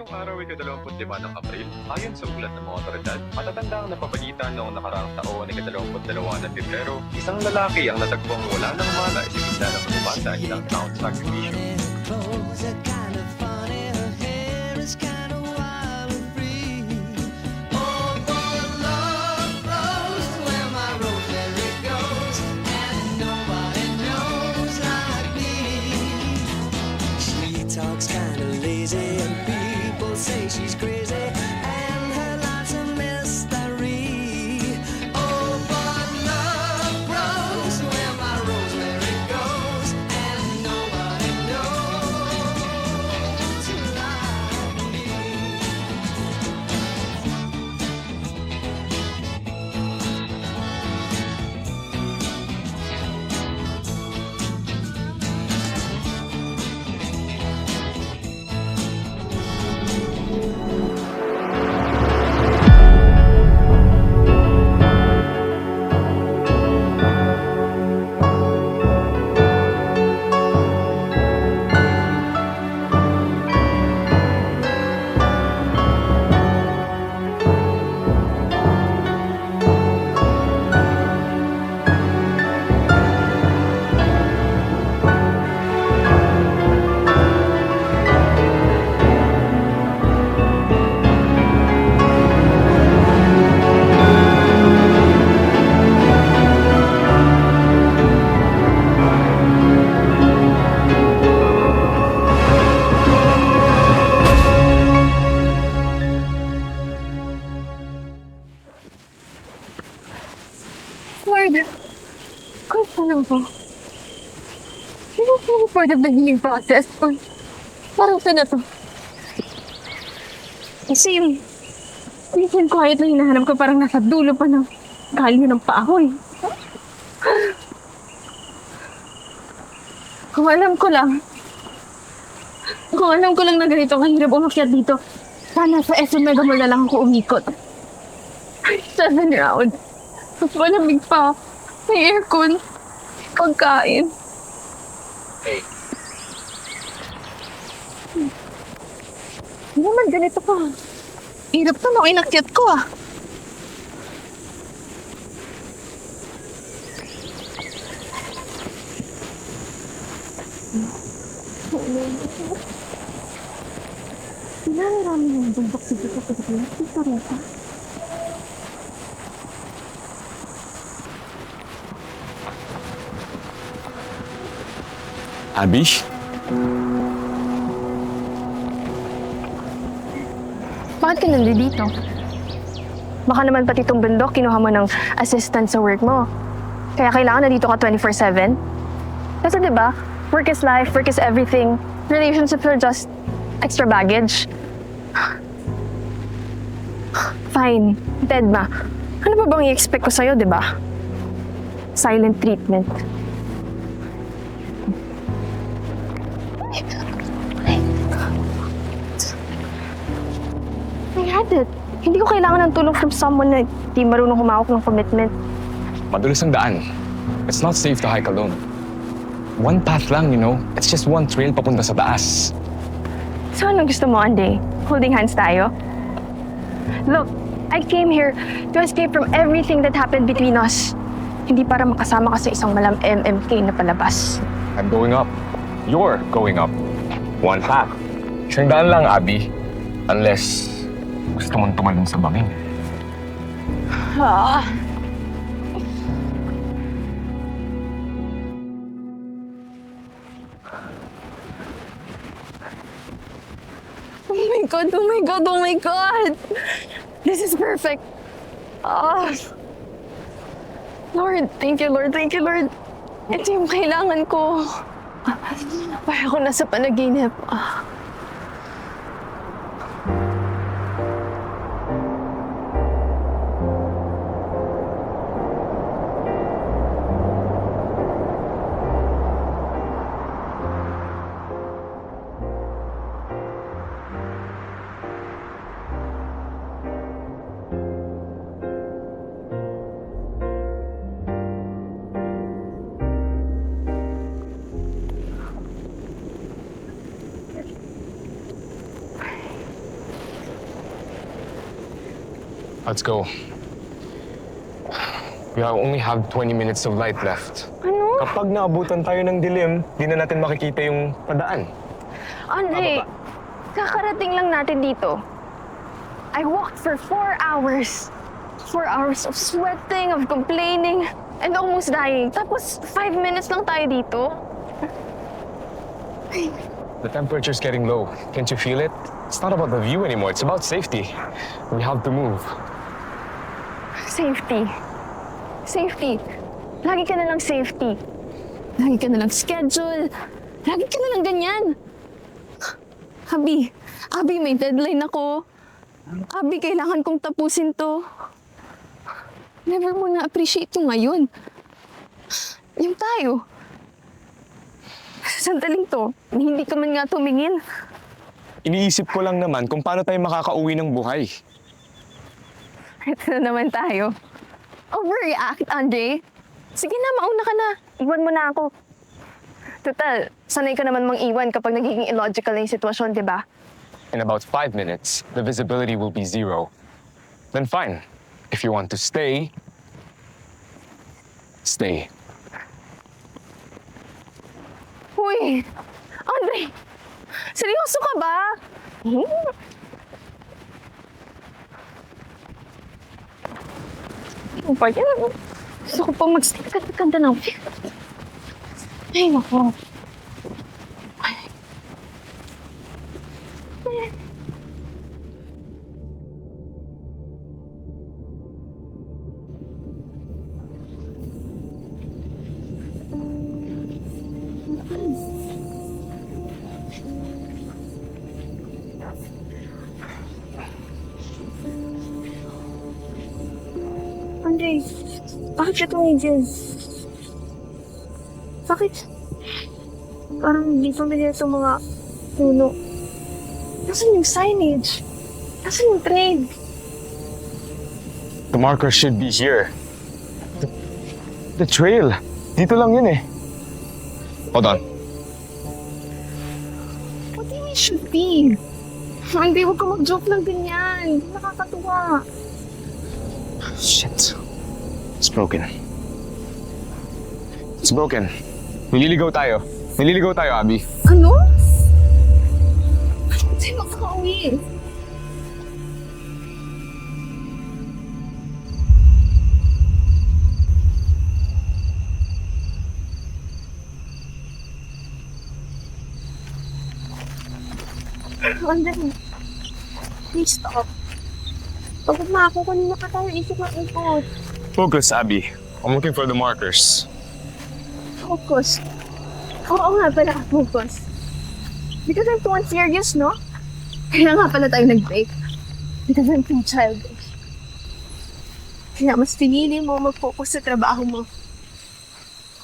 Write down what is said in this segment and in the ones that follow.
Ngayong araw ay ika-25 ng Abril, ayon sa ulat ng mga otoridad, matatanda ang napapalitan noong nakaraang taon ay ika-22 ng Pebrero, isang lalaki ang natagpuang wala ng malay sa gitna ng gubat dahil ang taong sakripisyo. Clothes are kind of funny, her hair is kind of wild and free. Oh, for love flows where my rosemary goes, and nobody knows like me. She talks kind of lazy, and people say she's crazy, and her life's a mystery. Oh, but love grows where my rosemary goes, and nobody knows like me. Lord, kung ano ba? Hindi ko part of the healing process. Or parang sa na to. Kasi yung peace and quiet na hinahanap ko parang nasa dulo pa ng kalyo ng pahoy. Kung alam ko lang na ganito kahirap umakyat dito, sana sa SM Mega Mall na lang ako umikot. 7 round. Mas malamig pa. May aircon. Pagkain. Hindi naman ganito pa. Hirap na ako inakyat ko ah. Pinarami ng bundok dito sa Pilipinas. Ito rin pa. Abish? Bakit ka nandito? Baka naman pati itong bundok kinuha mo ng assistant sa work mo. Kaya kailangan na dito ka 24/7? Kasi diba, work is life, work is everything. Relationships are just extra baggage. Fine, Tedma. Ano ba bang i-expect ko sa'yo, diba? Silent treatment. I had it. Hindi ko kailangan ng tulong from someone na di marunong humawak ng commitment. Madulas ang daan. It's not safe to hike alone. One path lang, you know? It's just one trail papunta sa taas. So anong gusto mo, Anday? Holding hands tayo? Look, I came here to escape from everything that happened between us. Hindi para makasama ka sa isang malam MMK na palabas. I'm going up. You're going up. One path. Isang daan lang, Abby. Unless gusto mong tumalon sa bangin. Ah. Oh my God, oh my God, oh my God! This is perfect. Ah. Lord, thank you, Lord, thank you, Lord. Ito yung kailangan ko. Para ako nasa panaginip. Ah. Let's go. We only have 20 minutes of light left. Ano? Kapag naabutan tayo ng dilim, di na natin makikita yung padaan. Andre, kakarating lang natin dito. I walked for 4 hours. 4 hours of sweating, of complaining, and almost dying. Tapos 5 minutes lang tayo dito. The temperature's getting low. Can't you feel it? It's not about the view anymore. It's about safety. We have to move. Safety. Safety. Lagi ka na lang safety. Lagi ka na lang schedule. Lagi ka na lang ganyan. Abi, may deadline ako. Abi, kailangan kong tapusin to. Never mo na-appreciate yung ngayon. Yung tayo. Sandaling to, hindi ka man nga tumingin. Iniisip ko lang naman kung paano tayo makakauwi ng buhay. Ito na naman tayo. Overreact, Andre. Sige na, mauna ka na. Iwan mo na ako. Total, sanay ka naman mang iwan kapag nagiging illogical na yung sitwasyon, di ba? In about 5 minutes, the visibility will be 0. Then fine. If you want to stay, stay. Uy! Andre! Seryoso ka ba? Ano ba yan? Gusto ko pang mag-stay kaganda ng view. Ay, naku. Ay. Andre, bakit siya tumigil? Bakit? Parang hindi familiar itong mga puno. Nasaan yung signage? Nasaan yung train? The marker should be here. The trail. Dito lang yun eh. Hold on. What do you mean should be? Hindi, huwag ka mag-joke lang ganyan. Hindi nakakatuwa. Shit. It's broken. It's broken. Nililigaw tayo. Nililigaw tayo, Abby. Ano? Hindi makakauwi. Andre, please stop. Pagod na ako, kanina ka tayo isip ng ikot. Focus, Abby. I'm looking for the markers. Focus. Oo nga pala, focus. Because I'm too unserious, no? Kaya nga pala tayo nag-break. Because I'm too childish. Kaya mas pinili mo mag-focus sa trabaho mo.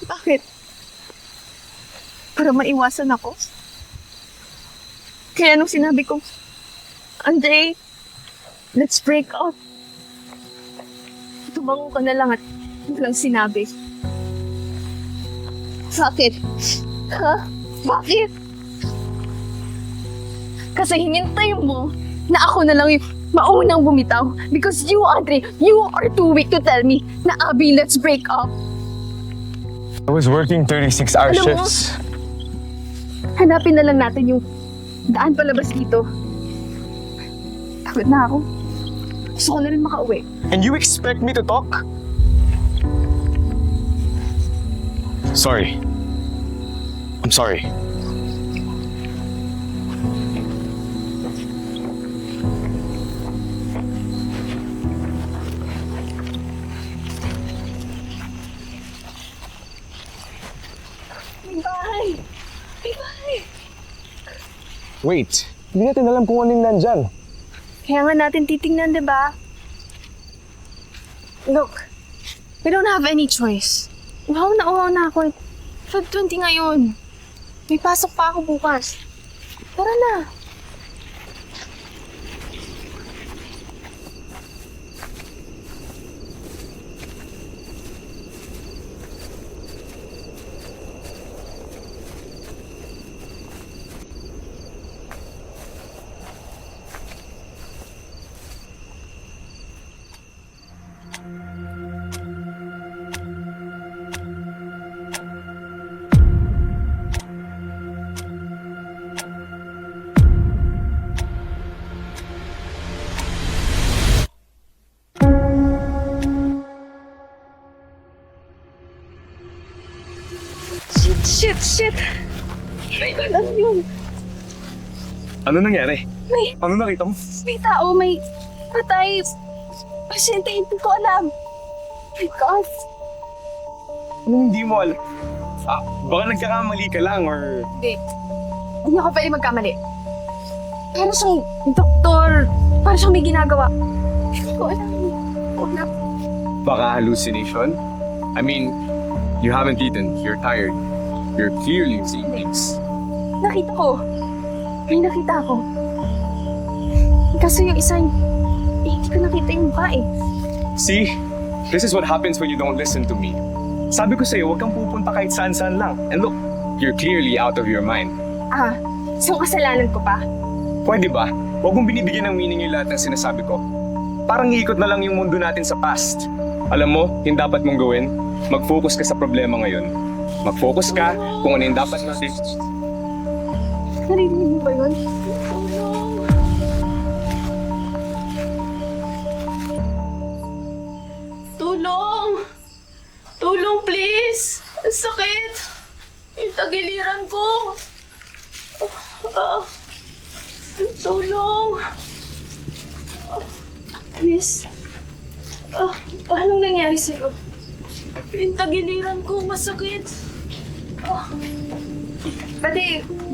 Bakit? Para maiwasan ako? Kaya nung sinabi ko, Andre, let's break up. Tumango ka na lang at walang sinabi. Bakit? Ha? Bakit? Kasi hinintayin mo na ako na lang yung maunang bumitaw. Because you, Andre, you are too weak to tell me na Abby, let's break up. I was working 36-hour Alam mo, shifts. hanapin na lang natin yung daan palabas dito. Pagod na ako. Gusto ko na rin makauwi. And you expect me to talk? Sorry. I'm sorry. Bye! Bye! Wait. Hindi natin alam kung anong nandyan. Kaya nga natin titingnan, di ba? Look, we don't have any choice. Uhaw na ako. 5:20 ngayon. May pasok pa ako bukas. Tara na. Shit! My God, ano yun? Ano nangyari? May, Ano nakita mo? may tao, may patay. Pasyente, hindi ko alam. My God. Anong hindi mo alam? Baka nagkakamali ka lang or... Hindi. Hindi ako pwede magkamali. Para siyang doktor. Para siyang may ginagawa. Hindi ko alam. Wala. Baka hallucination? I mean, you haven't eaten. You're tired. You're clearly seeing things. Nakita ko. May nakita ako. Kaso yung isa, hindi ko nakita yung mukha eh. See? This is what happens when you don't listen to me. Sabi ko sa'yo, huwag kang pupunta kahit saan-saan lang. And look, you're clearly out of your mind. So kasalanan ko pa? Pwede ba? Huwag mong binibigyan ng meaning yung lahat ng sinasabi ko. Parang iikot na lang yung mundo natin sa past. Alam mo, yung dapat mong gawin, mag-focus ka sa problema ngayon. Mag-focus ka kung ano yung dapat natin. Narinig mo ba yun? Tulong! Tulong, please! Ang sakit! Yung tagiliran ko! Tulong! Miss, anong nangyari sa'yo? Yung tagiliran ko, masakit!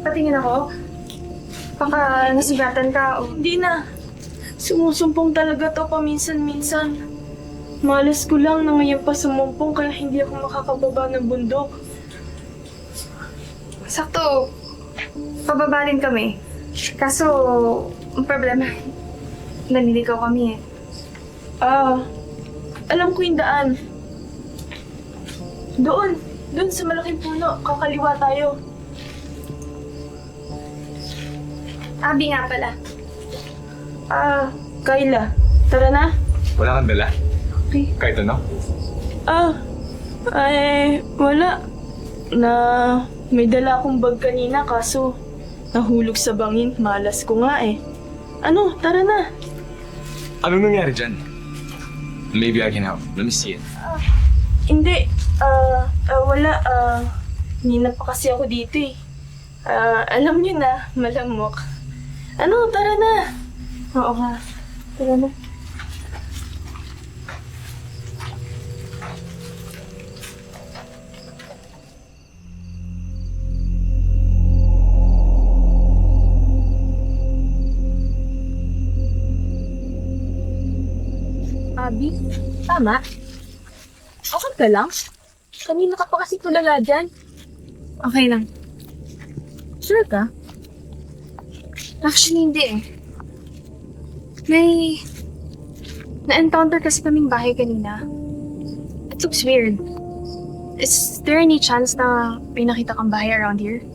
Patingin ako? Baka nasugatan ka o... Hindi na. Sumusumpong talaga to paminsan-minsan. Malas ko lang na ngayon pa sumumpong kaya hindi ako makakababa ng bundok. Sakto, pababa rin kami. Kaso, ang problema, naliligaw kami eh. Alam ko yung daan. Doon sa malaking puno, kakaliwa tayo. Abi nga pala. Kayla, tara na. Wala kang dala? Okay. Kahit ano? Wala. May dala akong bag kanina kaso nahulog sa bangin. Malas ko nga eh. Ano, tara na. Anong nangyari dyan? Maybe I can help. Let me see it. Hindi. Wala. Nina pa kasi ako dito eh. Alam niyo na, malamok. Ano, tara na. Oo nga. Tara na. Abi, tama. Okay ka lang? Kanina ka pa kasi tulala dyan. Okay lang. Sure ka? Actually, hindi eh. May... Na-encounter kasi kaming bahay kanina. It looks weird. Is there any chance na may nakita kang bahay around here?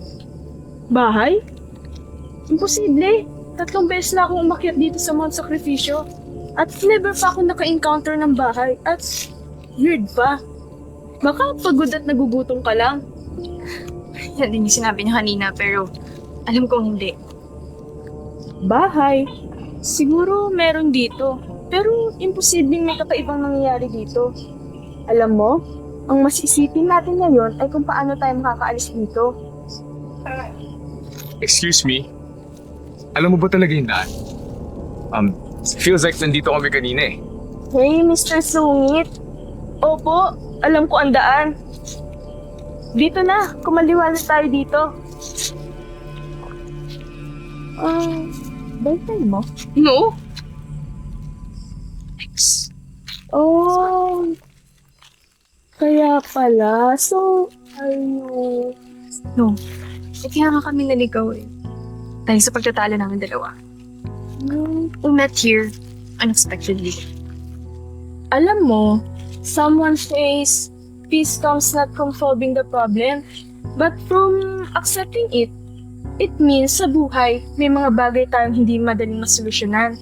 Bahay? Imposible. 3 beses na akong umakyat dito sa Mount Sacrificio. At never pa ako naka-encounter ng bahay. At weird pa. Baka pagod at nagugutom ka lang. Yan din yung sinabi niya kanina, pero alam kong hindi. Bahay? Siguro meron dito. Pero imposibleng may kakaibang nangyayari dito. Alam mo, ang masisipin natin ngayon ay kung paano tayo makakaalis dito. Excuse me? Alam mo ba talaga yung daan? Feels like nandito kami kanina eh. Hey, Mr. Sungit. Opo, alam ko ang daan. Dito na, kumaliwa na tayo dito. Boyfriend mo? No? Oh, kaya pala. So, ayun. No. Kaya nga kami naligaw eh. Dahil sa pagtatalo namin dalawa. We met here unexpectedly. Alam mo, someone says peace comes not from solving the problem, but from accepting it. It means sa buhay, may mga bagay tayong hindi madaling masolusyonan.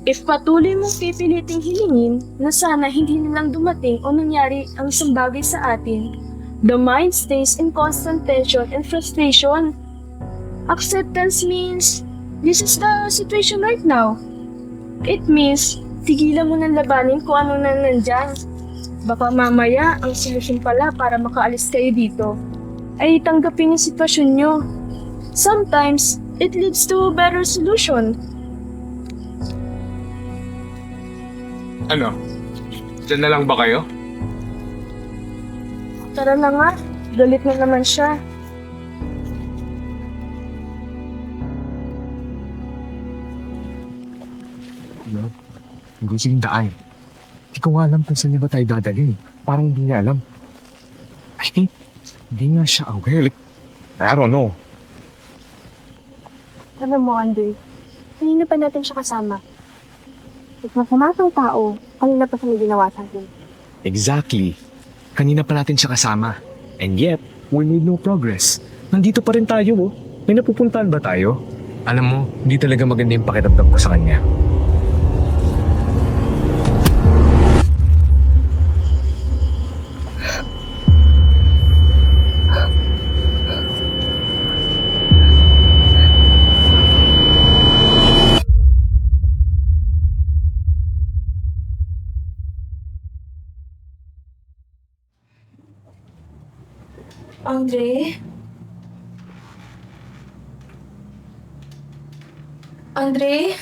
If patuloy mong pipiliting hilingin na sana hindi nilang dumating o nangyari ang isang bagay sa atin, the mind stays in constant tension and frustration. Acceptance means, this is the situation right now. It means, tigilan mo ng labanin kung ano na nandyan. Baka mamaya ang solusyon pala para makaalis kayo dito ay tanggapin yung sitwasyon nyo. Sometimes, it leads to a better solution. Ano? Diyan na lang ba kayo? Tara na nga, galit na naman siya. Ano? Hindi siya daan. Hindi ko nga alam kung saan niya ba tayo dadalhin. Parang hindi niya alam. I think, hindi nga siya aware. Like, I don't know. Alam mo, Andre, kanina pa natin siya kasama. At masamatang tao, kanina pa kami ginawa sa atin. Exactly. Kanina pa natin siya kasama. And yet, we made no progress. Nandito pa rin tayo, oh. May napupuntahan ba tayo? Alam mo, hindi talaga maganda yung pakiramdam ko sa kanya. Andre? Andre?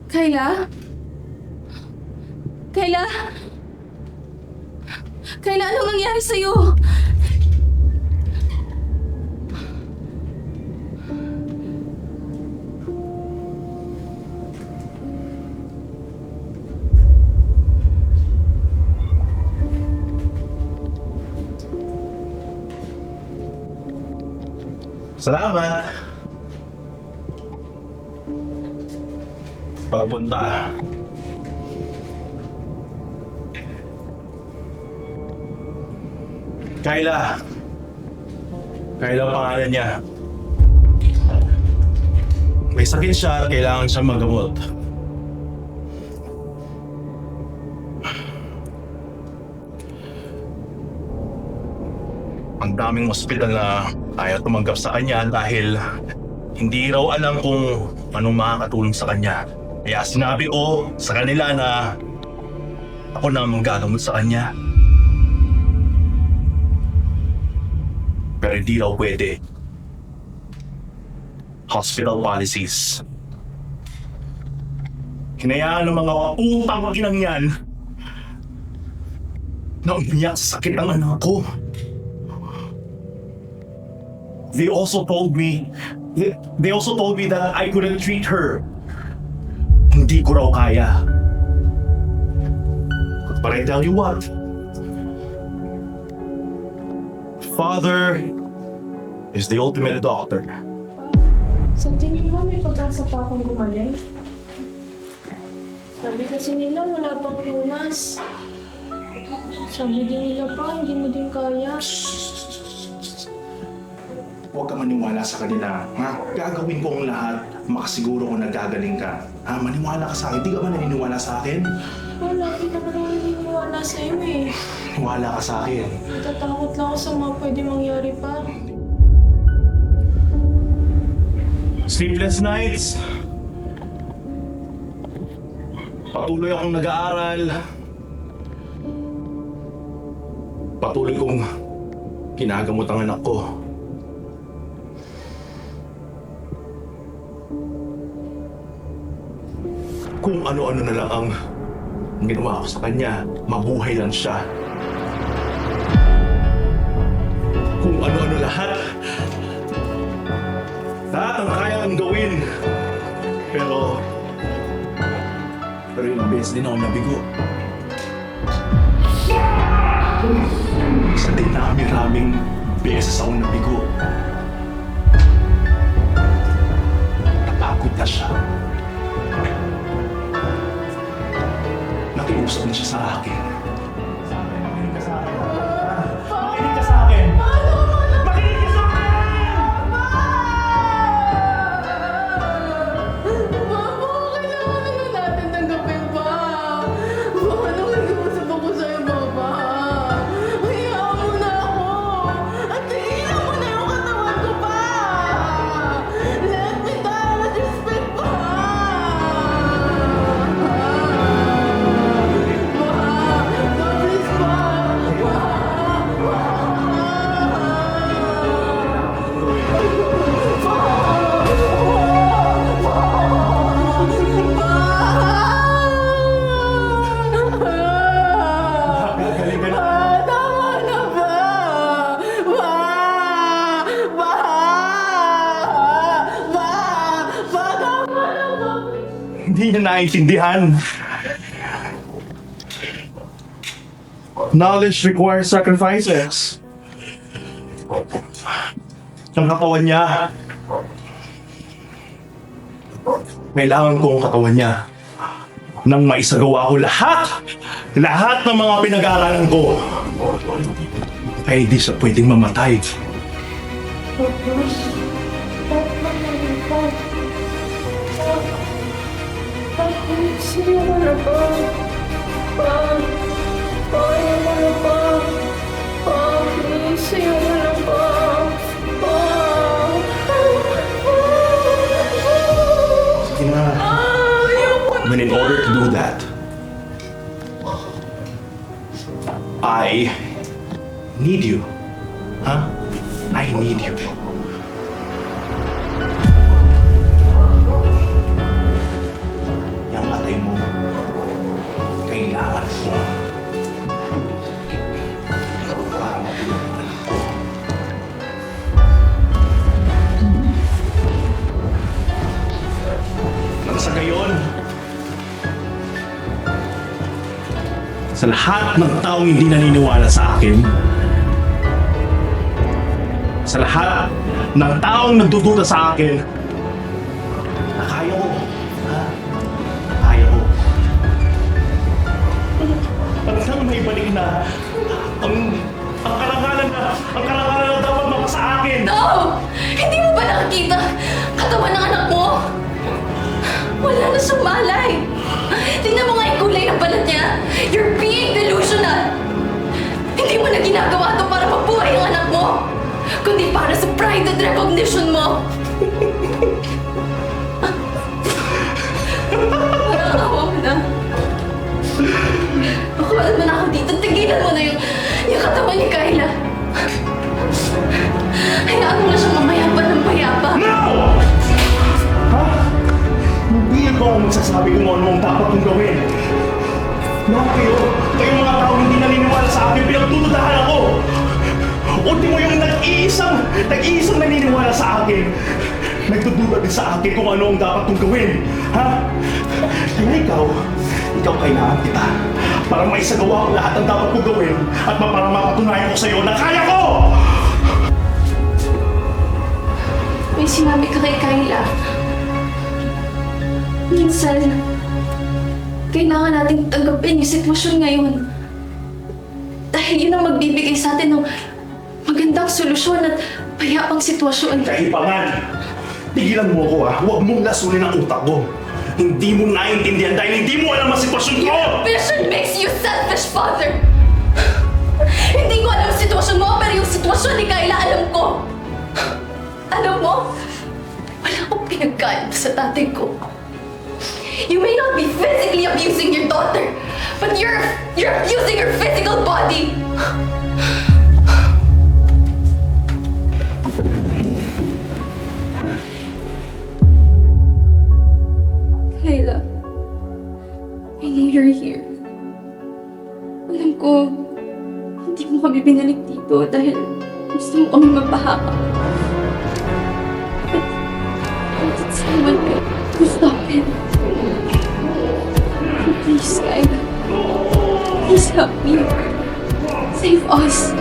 Kayla? Kayla? Kayla, anong nangyari sa'yo? Salamat! Papunta. Kayla. Kayla ang pangalan niya. May sakit siya at kailangan siyang magamot. Ang daming ospital na ayaw tumanggap sa kanya dahil hindi raw alam kung anong makakatulong sa kanya. Kaya sinabi ko sa kanila na ako na ang manggagamot sa kanya. Pero hindi raw pwede. Hospital policies. Hinayaan ng mga upang ginang yan na umiyak sa sakit ng anak ko. They also told me that I couldn't treat her. Hindi ko raw kaya. But I tell you what, Father is the ultimate doctor. Sa tingin mo, may pag-asa pa akong gumaling? Sabi kasi nila, wala pang lunas. Sabi din nila pa, hindi mo din kaya. Huwag ka maniwala sa kanila, ha? Gagawin ko ang lahat, makasiguro ko na gagaling ka. Ha? Maniwala ka sa akin. Di ka ba naniniwala sa akin? Wala, hindi naman ako naniniwala sa iyo eh. Maniwala ka sa akin. Natatakot lang ako sa mga pwede mangyari pa. Sleepless nights. Patuloy akong nag-aaral. Patuloy kong ginagamot ang anak ko. Kung ano-ano na lang ang ginawa ko sa kanya, mabuhay lang siya. Kung ano-ano lahat ang kaya kong gawin. Pero ilang beses din ako nabigo. Sa dinami-raming beses ako nabigo. Natakot na siya. Nakiusap na siya sa akin. Makinig ka sa akin. Makinig ka sa akin. Makinig ka sa akin! hindi niya naintindihan. Knowledge requires sacrifices. Ang katawan niya, kailangan ko ang katawan niya nang maisagawa ko lahat ng mga pinag-aaralan ko. Kaya hindi siya pwedeng mamatay. Sige na. But in order to do that, I need you. Huh? I need you. Yang atay mo, kailangan ko. Para matulungan ko. Nang sa gayon, sa lahat ng taong hindi naniniwala sa akin, sa lahat ng taong nagdududa sa akin, na kaya ko, ha? Kaya ko. At nang may balik na ang karangalan na dapat maka sa akin. No! Hindi mo ba nakakita? Katawan ng anak mo! Wala na siyang malay! Tingnan mo nga yung kulay ng balat niya! You're being delusional! Hindi mo na ginagawa to para mabuhay ang anak mo! Kundi para sa pride and recognition mo! Parang awa mo na. Makuwalan mo na ako dito. Tigilan mo na yung katawan ni Kyla. Hayaan mo na siyang mamayapa ng mayapa. No! Ha? Hindi ko ako magsasabi kung ano ang dapat kong gawin. Lahat kayong mga tao hindi naniniwala sa akin, pinagtutudahan ako. Ultimo yung nag-iisang naniniwala sa akin. Nagtutuda din sa akin kung ano ang dapat kong gawin. Ha? Kaya ikaw kailangan kita para maisagawa ko lahat ng dapat kong gawin at para mapatunayan ko sa iyo na kaya ko! May sinabi ka kay Kyla. Minsan, kailangan natin tanggapin yung sitwasyon ngayon. Dahil yun ang magbibigay sa atin ng magandang solusyon at payapang sitwasyon. Kaipangan! Tigilan mo ako ha. Huwag mong lasunin ang utak ko. Hindi mo naiintindihan dahil hindi mo alam ang sitwasyon ko! Your vision makes you selfish, father! Hindi ko alam ang sitwasyon mo, pero yung sitwasyon ni Kyla alam ko. Alam mo, wala akong pinagkait sa tatay ko. You may not be physically abusing your daughter, but you're abusing her physical body. Kyla, I know you're here. Alam ko, hindi mo kami binalik dito dahil gusto mo kami mapahaka. But I did someone to stop it. Please, Kyla. Please help me. Save us.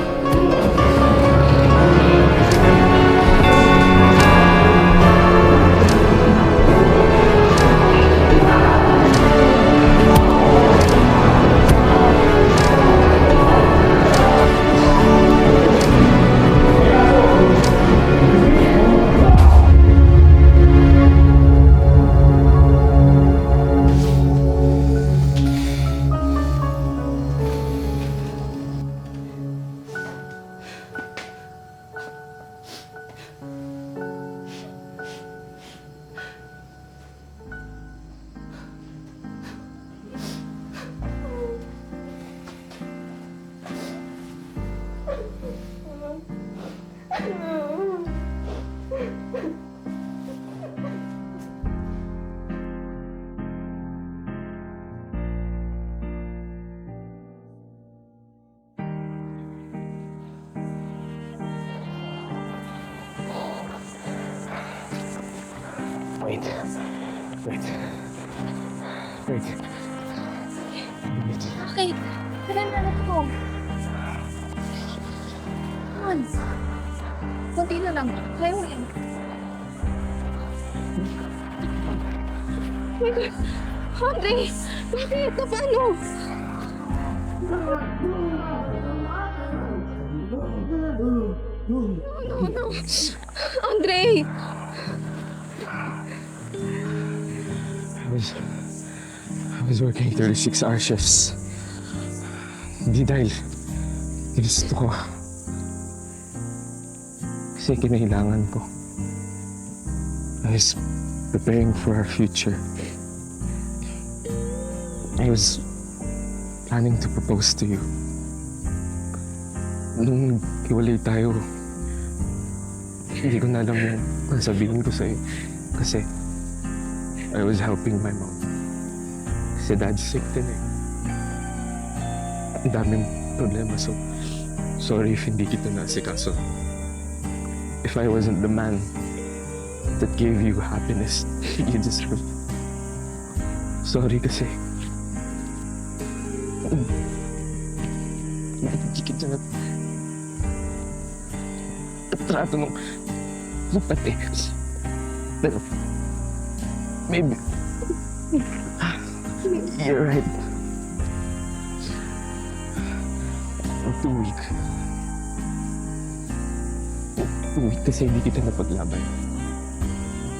Wait. Wait. Okay. Tara na, let's go. Come on. Kunti na lang. Kaya mo yan. Oh my God. Andre! Bakit? Na paano? No, no. Andre! I was working 36-hour shifts. Hindi dahil gusto ko. Kasi kinailangan ko. I was preparing for our future. I was planning to propose to you. Nung iwalay tayo, hindi ko na alam yung sabihin ko sa'yo. Kasi I was helping my mom. Si Dad's sick din eh. Ang daming problema, so sorry if hindi kita naasikaso. If I wasn't the man that gave you happiness you deserve. Sorry kasi hindi kita trato nung pati. Pero maybe you're right. I'm too weak. Too weak kasi hindi kita napaglaban.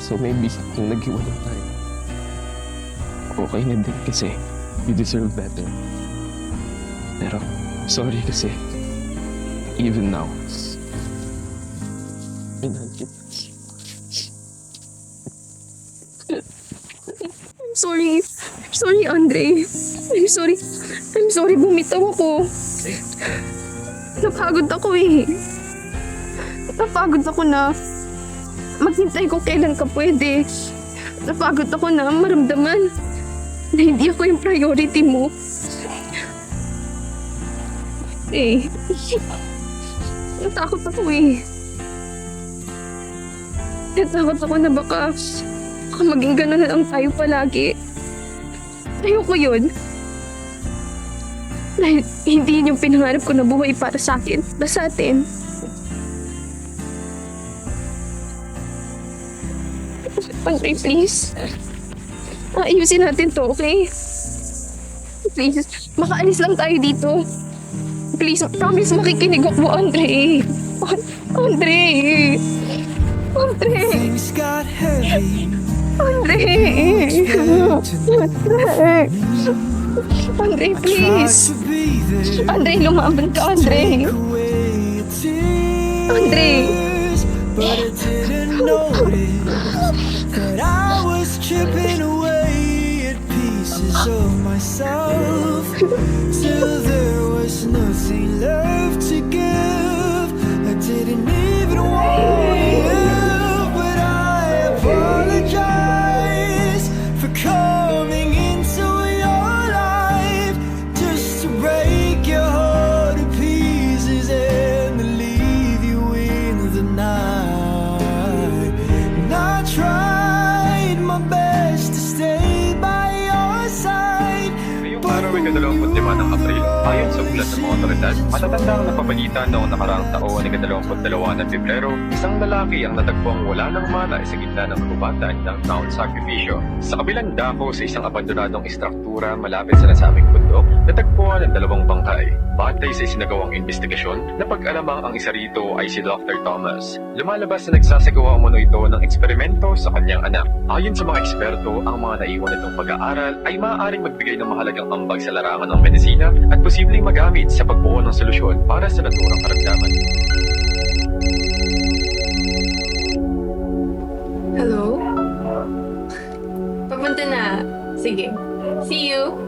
So maybe kung naghiwalay tayo, okay na din kasi you deserve better. Pero sorry kasi even now, minahal kita. I'm sorry. I'm sorry, Andre. I'm sorry. I'm sorry, bumitaw ako. Napagod ako eh. Napagod ako na maghintay ko kailan ka pwede. Napagod ako na maramdaman na hindi ako yung priority mo. Eh, natakot ako eh. Natakot ako na baka maging gano'n na lang tayo palagi. Ayoko yun. Dahil hindi yun yung pinangarap ko na buhay para sa akin, na sa atin. Andre, please. Ayusin natin to, okay? Please, makaalis lang tayo dito. Please, promise makikinig ako, Andre. Andre! Andre! Things got heavy. Andre! Andre, please! To be there. Andre, lumaban ka, Andre! Away your tears. Andre! But I didn't notice that I was chipping away at pieces of myself till there was nothing left to give. I didn't even want you, but I apologize for coming into your life just to break your heart to pieces and to leave you in the night. And I tried my best to stay by your side. Ngayong araw ay 25 ng Abril, ayon sa ulat ng mga otoridad, matatanda ang napabalitan noong nakaraang taon ay 22 ng Pebrero, isang lalaki ang natagpuang wala ng malay sa gitna ng kagubatan ng Mount Sacrificio. Sa kabilang dako sa isang abandonadong istruktura malapit sa nasabing bundok, natagpuan ang 2 bangkay. Batay sa isinagawang investigasyon, napag-alamang ang isa rito ay si Dr. Thomas. Lumalabas na nagsasagawa umano ito ng eksperimento sa kanyang anak. Ayon sa mga eksperto, ang mga naiwan nitong pag-aaral ay maaaring magbigay ng mahalagang ambag sa larangan ng medisina at posibleng magamit sa pagbuo ng solusyon para sa naturang karamdaman. Hello? Papunta na. Sige. See you.